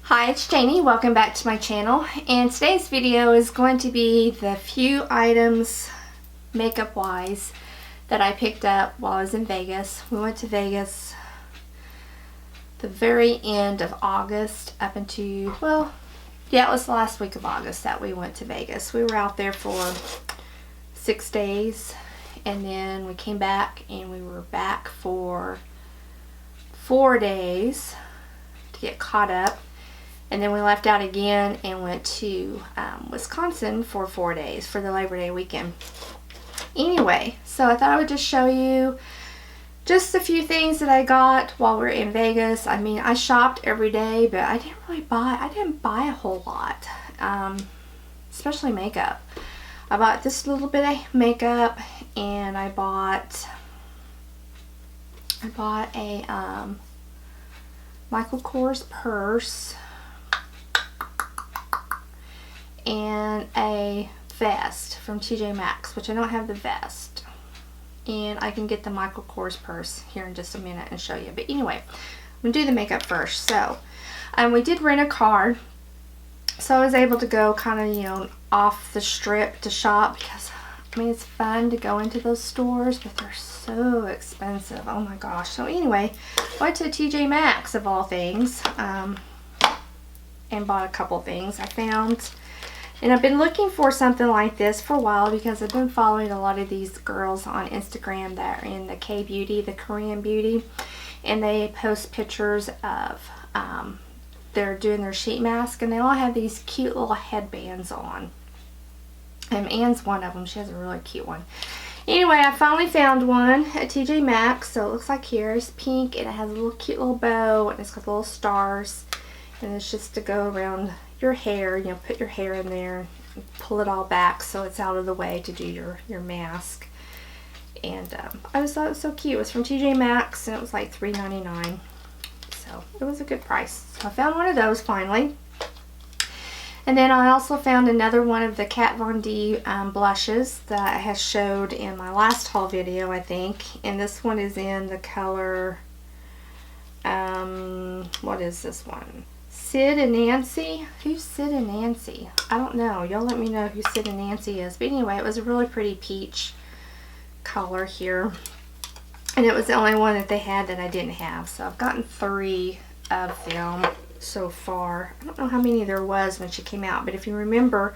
Hi, it's Janie. Welcome back to my channel, and today's video is going to be the few items makeup wise that I picked up while I was in Vegas. We went to Vegas the very end of August up into, well, yeah, it was the last week of August that we went to Vegas. We were out there for 6 days, and then we came back and we were back for 4 days to get caught up. And then we left out again and went to Wisconsin for 4 days for the Labor Day weekend. Anyway, so I thought I would just show you just a few things that I got while we were in Vegas. I mean, I shopped every day, but I didn't buy a whole lot, especially makeup. I bought this little bit of makeup, and I bought a Michael Kors purse and a vest from TJ Maxx, which I don't have the vest, and I can get the Michael Kors purse here in just a minute and show you. But anyway, I'm gonna do the makeup first. So we did rent a car, so I was able to go kind of, you know, off the strip to shop, because I mean, it's fun to go into those stores, but they're so expensive. Oh my gosh. So anyway, went to TJ Maxx of all things, and bought a couple things I found. And I've been looking for something like this for a while, because I've been following a lot of these girls on Instagram that are in the K-beauty, the Korean beauty, and they post pictures of they're doing their sheet mask, and they all have these cute little headbands on. And Anne's one of them. She has a really cute one. Anyway, I finally found one at TJ Maxx. So it looks like here. It's pink, and it has a little cute little bow, and it's got little stars, and it's just to go around your hair. You know, put your hair in there and pull it all back so it's out of the way to do your mask. And I just thought it was so cute. It was from TJ Maxx, and it was like $3.99, so it was a good price. So I found one of those finally. And then I also found another one of the Kat Von D blushes that I had showed in my last haul video, I think. And this one is in the color, what is this one? Sid and Nancy? Who's Sid and Nancy? I don't know. Y'all let me know who Sid and Nancy is. But anyway, it was a really pretty peach color here. And it was the only one that they had that I didn't have. So I've gotten 3 of them so far. I don't know how many there was when she came out. But if you remember,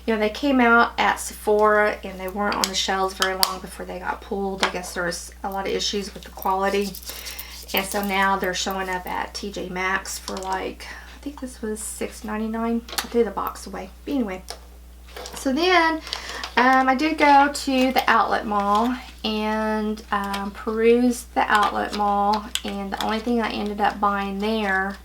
you know, they came out at Sephora and they weren't on the shelves very long before they got pulled. I guess there was a lot of issues with the quality. And so now they're showing up at TJ Maxx for like, I think this was $6.99. I threw the box away. But anyway, so then I did go to the outlet mall and perused the outlet mall, and the only thing I ended up buying there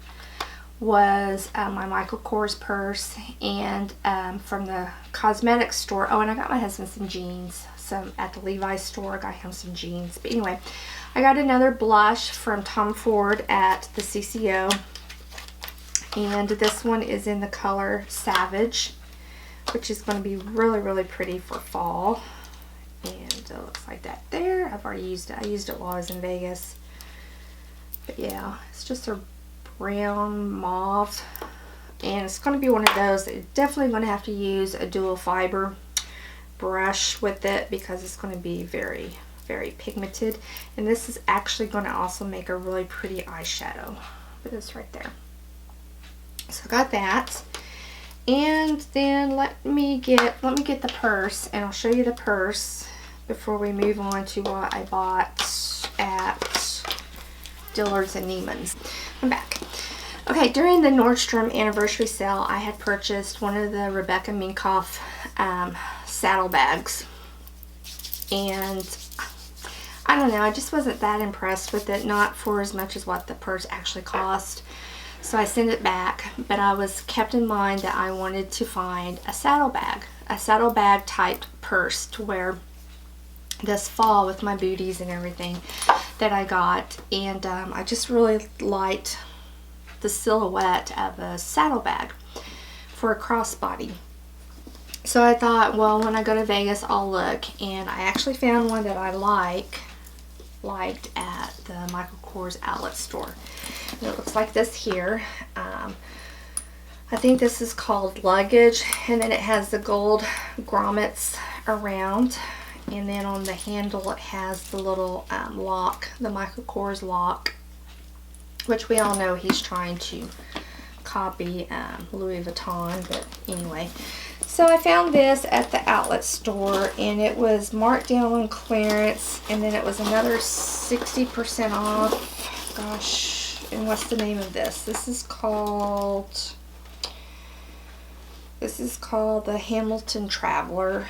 was my Michael Kors purse, and from the cosmetics store. Oh, and I got my husband some jeans. Some at the Levi's store. I got him some jeans. But anyway, I got another blush from Tom Ford at the CCO. And this one is in the color Savage, which is going to be really, really pretty for fall. And it looks like that there. I've already used it. I used it while I was in Vegas. But yeah, it's just a brown mauve. And it's going to be one of those that you're definitely going to have to use a dual fiber brush with it, because it's going to be very, very pigmented. And this is actually going to also make a really pretty eyeshadow. Put this right there. So I got that, and then let me get the purse, and I'll show you the purse before we move on to what I bought at Dillard's and Neiman's. I'm back. Okay, during the Nordstrom anniversary sale, I had purchased one of the Rebecca Minkoff saddle bags, and I don't know, I just wasn't that impressed with it, not for as much as what the purse actually cost. So I sent it back, but I was kept in mind that I wanted to find a saddlebag type purse to wear this fall with my booties and everything that I got. And I just really liked the silhouette of a saddlebag for a crossbody. So I thought, well, when I go to Vegas, I'll look. And I actually found one that I liked at the Michael Kors outlet store. And it looks like this here. I think this is called luggage, and then it has the gold grommets around, and then on the handle it has the little lock, the Michael Kors lock, which we all know he's trying to copy Louis Vuitton, but anyway. So I found this at the outlet store, and it was marked down on clearance, and then it was another 60% off. Gosh, and what's the name of this? This is called the Hamilton Traveler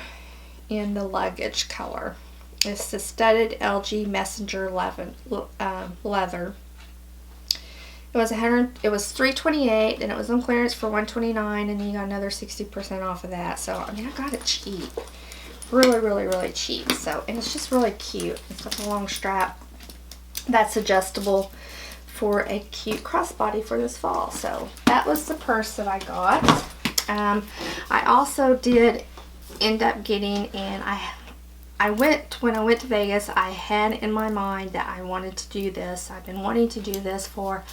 in the luggage color. It's the studded LG Messenger leather. It was $328, and it was on clearance for $129, and then you got another 60% off of that. So I mean, I got it cheap, really, really, really cheap. So, and it's just really cute. It's got the long strap that's adjustable for a cute crossbody for this fall. So that was the purse that I got. I also did end up getting, and when I went to Vegas, I had in my mind that I wanted to do this. I've been wanting to do this for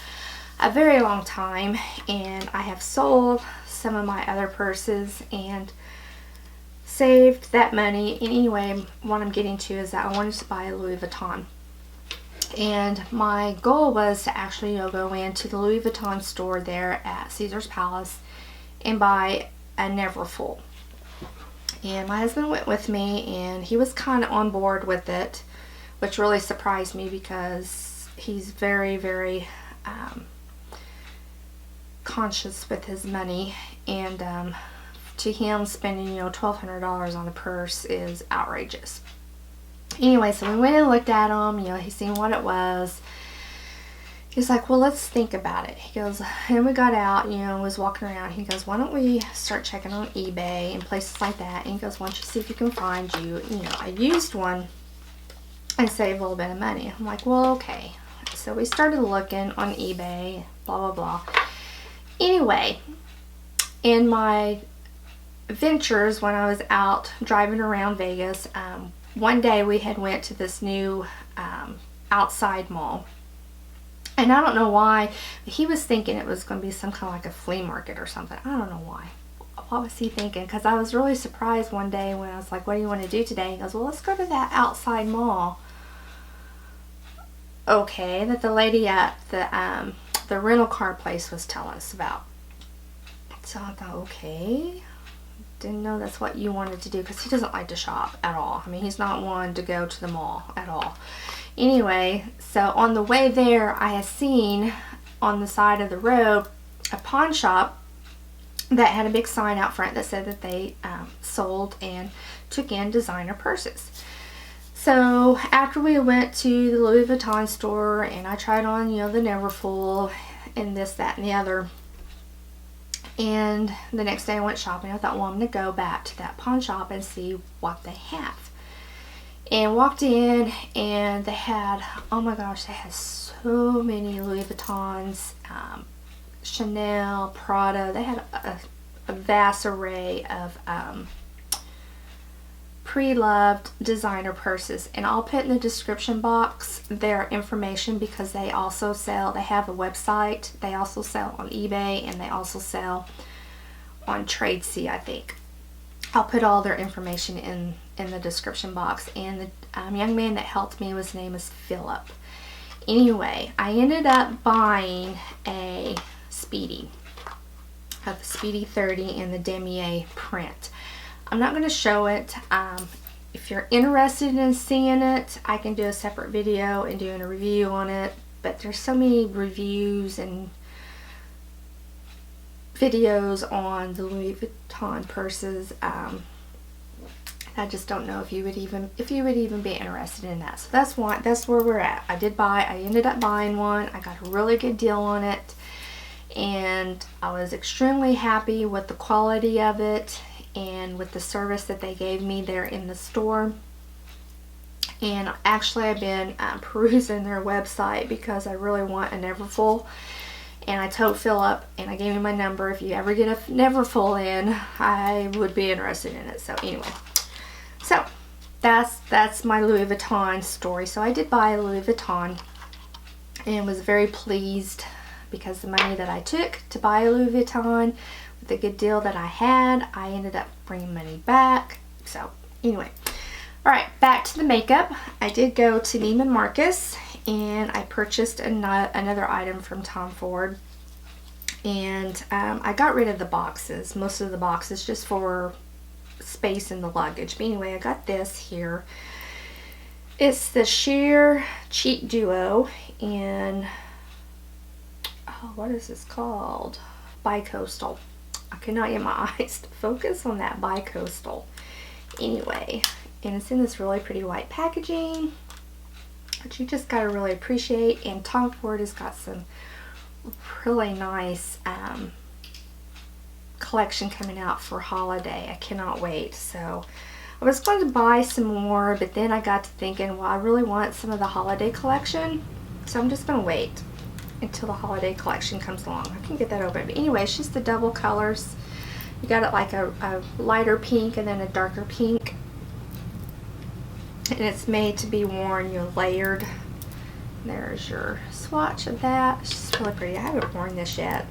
a very long time, and I have sold some of my other purses and saved that money. And anyway, what I'm getting to is that I wanted to buy a Louis Vuitton. And my goal was to actually go into the Louis Vuitton store there at Caesar's Palace and buy a Neverfull. And my husband went with me, and he was kind of on board with it, which really surprised me because he's very, very conscious with his money, and to him spending $1,200 on a purse is outrageous. Anyway, so we went and looked at them. He seen what it was. He's like, well, let's think about it. He goes, and we got out, was walking around. He goes, why don't we start checking on eBay and places like that? And he goes, why don't you see if you can find a used one and save a little bit of money. I'm like, well, okay. So we started looking on eBay, blah, blah, blah. Anyway, in my ventures when I was out driving around Vegas, one day we had went to this new outside mall. And I don't know why. He was thinking it was going to be some kind of like a flea market or something. I don't know why. What was he thinking? Because I was really surprised one day when I was like, what do you want to do today? He goes, well, let's go to that outside mall. Okay, that the lady at the rental car place was telling us about. So I thought, okay. Didn't know that's what you wanted to do, because he doesn't like to shop at all. I mean, he's not one to go to the mall at all. Anyway, so on the way there, I had seen on the side of the road a pawn shop that had a big sign out front that said that they sold and took in designer purses. So after we went to the Louis Vuitton store, and I tried on, the Neverfull and this, that, and the other. And the next day I went shopping. I thought, well, I'm going to go back to that pawn shop and see what they have. And walked in, and they had, oh my gosh, they had so many Louis Vuittons, Chanel, Prada. They had a vast array of pre-loved designer purses. And I'll put in the description box their information, because they also sell, they have a website. They also sell on eBay, and they also sell on Tradesy, I think. I'll put all their information in the description box. And the young man that helped me, his name is Philip. Anyway, I ended up buying a Speedy. I have the Speedy 30 in the damier print. I'm not going to show it. If you're interested in seeing it, I can do a separate video and doing a review on it. But there's so many reviews and videos on the Louis Vuitton purses. I just don't know if you would even be interested in that. So that's where we're at. I ended up buying one. I got a really good deal on it, and I was extremely happy with the quality of it and with the service that they gave me there in the store. And actually, I've been perusing their website because I really want a Neverfull. And I told Philip, and I gave him my number, if you ever get a Neverfull in, I would be interested in it. So anyway, so that's my Louis Vuitton story. So I did buy a Louis Vuitton and was very pleased because the money that I took to buy a Louis Vuitton with the good deal that I had, I ended up bringing money back. So anyway, all right, back to the makeup. I did go to Neiman Marcus and I purchased another item from Tom Ford. And I got rid of the boxes, most of the boxes, just for space in the luggage. But anyway, I got this here. It's the Sheer Cheek Duo in, oh, what is this called? Bicoastal. I cannot get my eyes to focus on that bicoastal. Anyway, and it's in this really pretty white packaging, which you just gotta really appreciate. And Tom Ford has got some really nice collection coming out for holiday. I cannot wait. So I was going to buy some more, but then I got to thinking, well, I really want some of the holiday collection, so I'm just going to wait until the holiday collection comes along. I can get that open. But anyway, it's just the double colors. You got it like a lighter pink and then a darker pink, and it's made to be worn, you're layered. There's your swatch of that. It's just really pretty. I haven't worn this yet,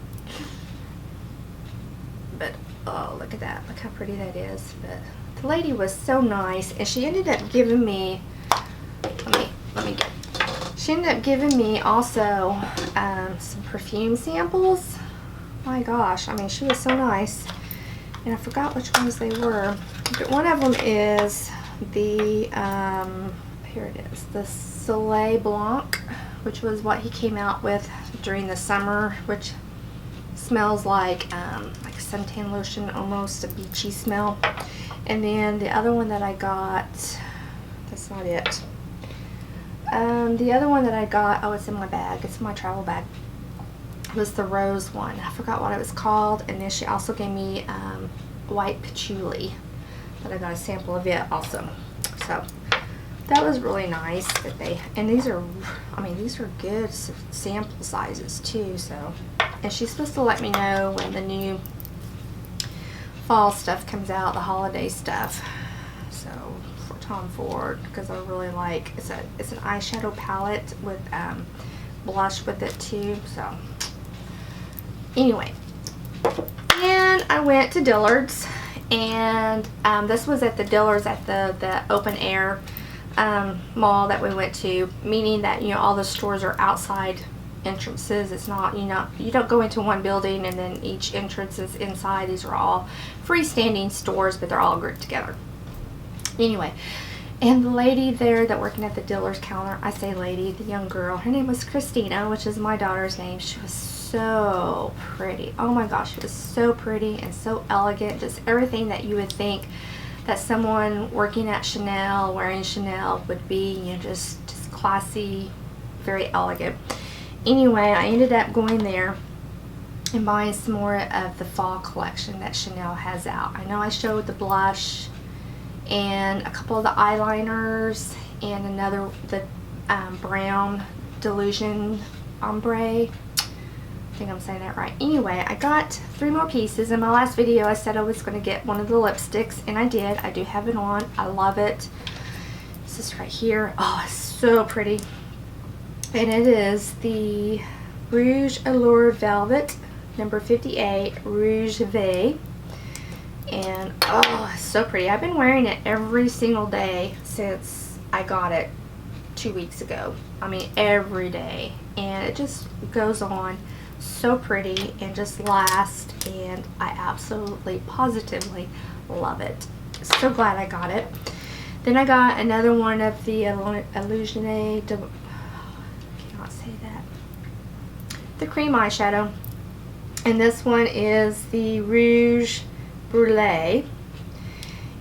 but oh, look at that. Look how pretty that is. But the lady was so nice, and she ended up giving me, she ended up giving me also some perfume samples. My gosh, I mean, she was so nice, and I forgot which ones they were, but one of them is the here it is, the Soleil Blanc, which was what he came out with during the summer, which smells like suntan lotion, almost a beachy smell. And then the other one that I got, that's not it. The other one that I got, oh, it's in my bag, it's in my travel bag, was the rose one. I forgot what it was called. And then she also gave me white patchouli, that I got a sample of it also. So that was really nice that they, and these are, I mean, these are good sample sizes too. So, and she's supposed to let me know when the new fall stuff comes out, the holiday stuff. So for Tom Ford, because I really like, it's an eyeshadow palette with blush with it too. So anyway, and I went to Dillard's, and this was at the Dillard's at the open air mall that we went to, meaning that, you know, all the stores are outside entrances. It's not, you don't go into one building and then each entrance is inside. These are all freestanding stores, but they're all grouped together. Anyway, and the lady there that working at the Dillard's counter, I say lady, the young girl, her name was Christina, which is my daughter's name. She was so pretty. Oh my gosh, she was so pretty and so elegant. Just everything that you would think that someone working at Chanel, wearing Chanel would be, you know, just classy, very elegant. Anyway, I ended up going there and buying some more of the fall collection that Chanel has out. I know I showed the blush and a couple of the eyeliners and another, the brown Delusion ombre. I think I'm saying that right. Anyway, I got 3 more pieces. In my last video I said I was going to get one of the lipsticks, and I did. I do have it on. I love it. This is right here. Oh, it's so pretty. And it is the Rouge Allure Velvet number 58 Rouge V. And oh, it's so pretty. I've been wearing it every single day since I got it 2 weeks ago. I mean, every day. And it just goes on so pretty and just lasts, and I absolutely positively love it. So glad I got it. Then I got another one of the Illusione de, cannot say that, the cream eyeshadow, and this one is the Rouge Brulee,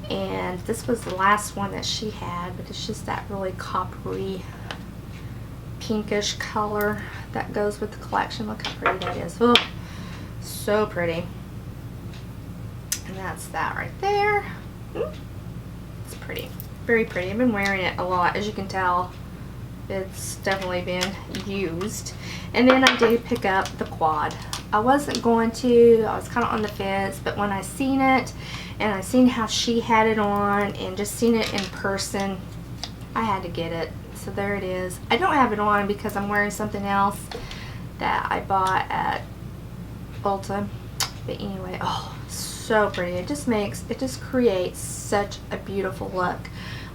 and this was the last one that she had, but it's just that really coppery pinkish color that goes with the collection. Look how pretty that is. Oh, so pretty. And that's that right there. It's pretty, very pretty. I've been wearing it a lot, as you can tell. It's definitely been used. And then I did pick up the quad. I wasn't going to, I was kind of on the fence, but when I seen it and I seen how she had it on and just seen it in person, I had to get it. So there it is. I don't have it on because I'm wearing something else that I bought at Ulta. But anyway, oh, so pretty. It just creates such a beautiful look.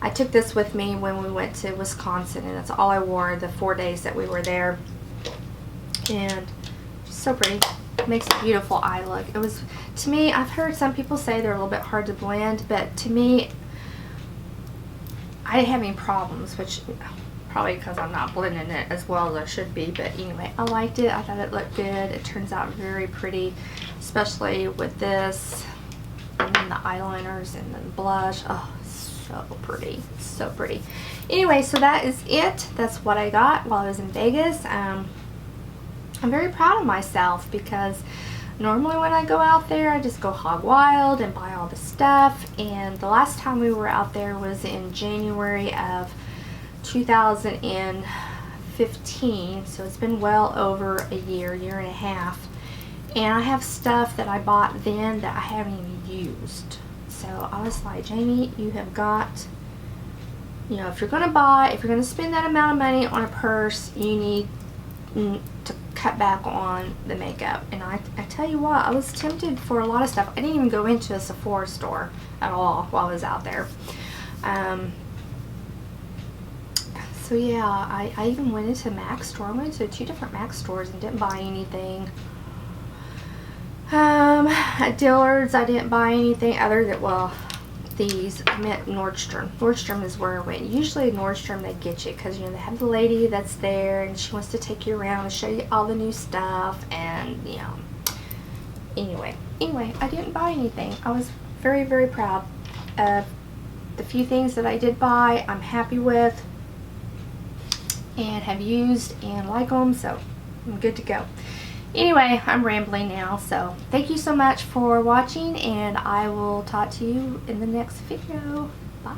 I took this with me when we went to Wisconsin, and that's all I wore the 4 days that we were there. And just so pretty. It makes a beautiful eye look. It was, to me, I've heard some people say they're a little bit hard to blend, but to me, I didn't have any problems, which probably because I'm not blending it as well as I should be. But anyway, I liked it. I thought it looked good. It turns out very pretty, especially with this, and then the eyeliners and the blush. Oh, so pretty, so pretty. Anyway, so that is it. That's what I got while I was in Vegas. I'm very proud of myself because normally when I go out there, I just go hog wild and buy all the stuff. And the last time we were out there was in January of 2015. So it's been well over a year and a half. And I have stuff that I bought then that I haven't even used. So I was like, Jamie, you have got, you know, if you're going to spend that amount of money on a purse, you need to cut back on the makeup. And I tell you what, I was tempted for a lot of stuff. I didn't even go into a Sephora store at all while I was out there. So yeah, I even went into Maxx store. I went to 2 different Maxx stores and didn't buy anything. At Dillard's, I didn't buy anything other than, well, these. I meant Nordstrom. Nordstrom is where I went. Usually Nordstrom, they get you because, you know, they have the lady that's there and she wants to take you around and show you all the new stuff. And, you know, anyway, I didn't buy anything. I was very, very proud of the few things that I did buy. I'm happy with and have used and like them, so I'm good to go. Anyway, I'm rambling now, so thank you so much for watching, and I will talk to you in the next video. Bye.